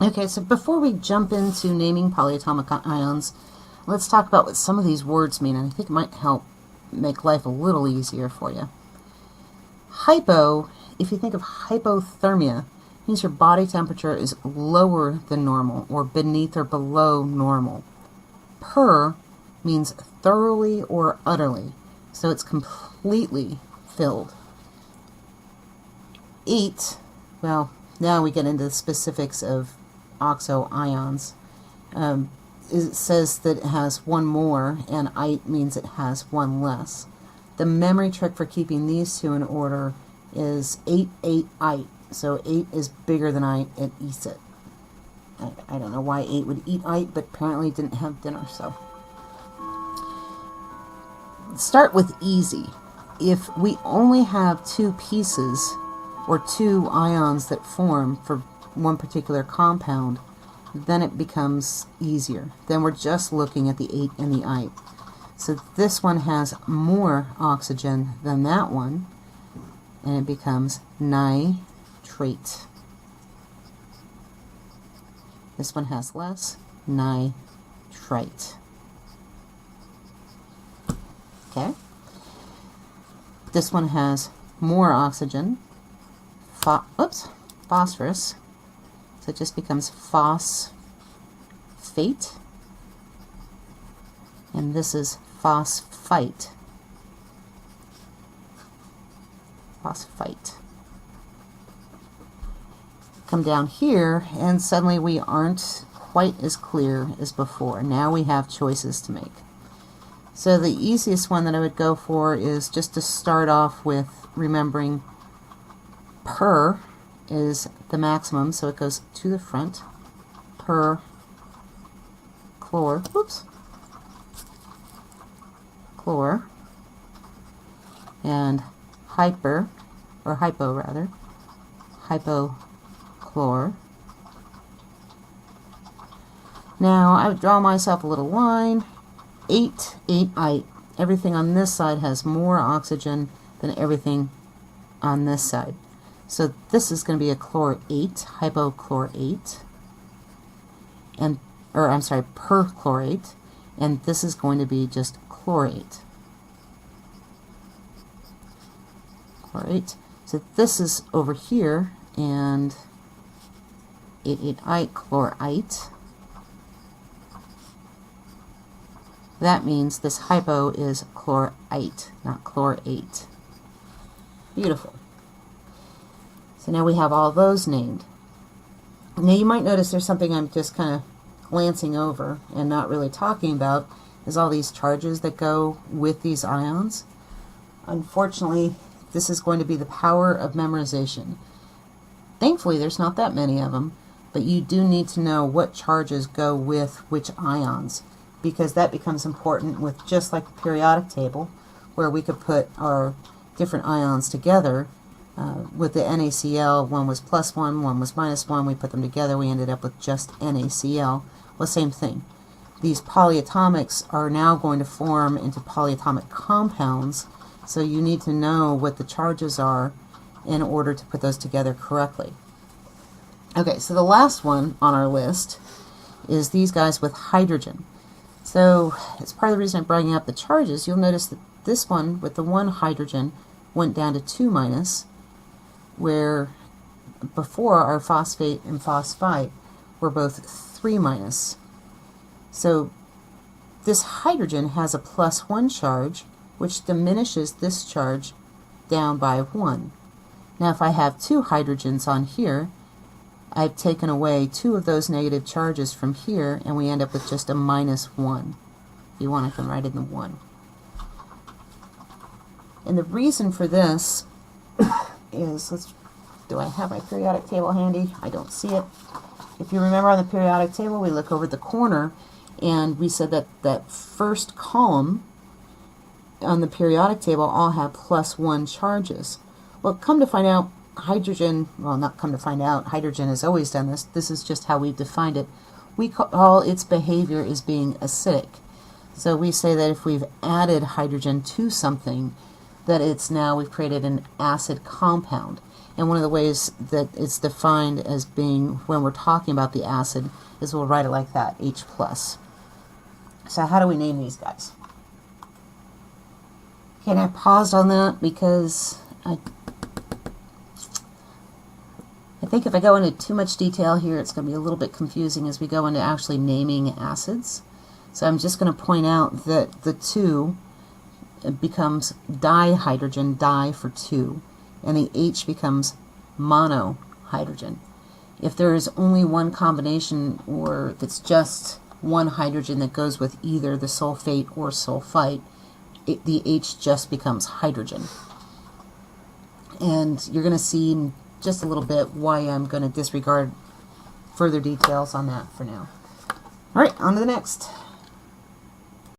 Okay, so before we jump into naming polyatomic ions, let's talk about what some of these words mean, and I think it might help make life a little easier for you. Hypo, if you think of hypothermia, means your body temperature is lower than normal, or beneath or below normal. Per means thoroughly or utterly, so it's completely filled. 8, well, now we get into the specifics of oxo ions. It says that it has one more, and ite means it has one less. The memory trick for keeping these two in order is 8, 8, ite. So 8 is bigger than ite, it eats it. I don't know why 8 would eat ite, but apparently it didn't have dinner, so. Start with easy. If we only have two pieces, or two ions that form for one particular compound, then it becomes easier. Then we're just looking at the 8 and the ite. So this one has more oxygen than that one, and it becomes nitrate. This one has less, nitrite. Okay. This one has more oxygen, phosphorus, so it just becomes phosphate, and this is phosphite. Phosphite. Come down here, and suddenly we aren't quite as clear as before. Now we have choices to make. So the easiest one that I would go for is just to start off with remembering per is the maximum, so it goes to the front. Per chlor, chlor, and hypo rather, hypochlor. Now I would draw myself a little line. 8, 8, ite. Everything on this side has more oxygen than everything on this side. So this is going to be a chlorate, hypochlorate, and perchlorate, and this is going to be just chlorate. Chlorate. So this is over here, and 8, 8, ite, chlorite. That means this hypo is chlorite, not chlorate. Beautiful. So now we have all those named. Now you might notice there's something I'm just kind of glancing over and not really talking about, is all these charges that go with these ions. Unfortunately, this is going to be the power of memorization. Thankfully, there's not that many of them, but you do need to know what charges go with which ions, because that becomes important with just like the periodic table, where we could put our different ions together. With the NaCl, one was +1, one was -1, we put them together, we ended up with just NaCl. Well, same thing. These polyatomics are now going to form into polyatomic compounds, so you need to know what the charges are in order to put those together correctly. Okay, so the last one on our list is these guys with hydrogen. So, as part of the reason I'm bringing up the charges, you'll notice that this one with the 1 hydrogen went down to 2-, where before our phosphate and phosphite were both 3-. So this hydrogen has a +1 charge, which diminishes this charge down by 1. Now if I have 2 hydrogens on here, I've taken away 2 of those negative charges from here, and we end up with just a -1. If you want, I can write in the 1. And the reason for this is, do I have my periodic table handy? I don't see it. If you remember on the periodic table, we look over the corner, and we said that that first column on the periodic table all have +1 charges. Well, come to find out, hydrogen, well, not come to find out, hydrogen has always done this. This is just how we've defined it. We call its behavior as being acidic. So we say that if we've added hydrogen to something, that it's now, we've created an acid compound. And one of the ways that it's defined as being, when we're talking about the acid, is we'll write it like that, H+. So how do we name these guys? Okay, and I paused on that because I think if I go into too much detail here, it's going to be a little bit confusing as we go into actually naming acids. So I'm just going to point out that the 2 becomes dihydrogen, di for 2, and the H becomes monohydrogen. If there is only one combination, or if it's just one hydrogen that goes with either the sulfate or sulfite, the H just becomes hydrogen. And you're going to see in just a little bit why I'm going to disregard further details on that for now. All right, on to the next.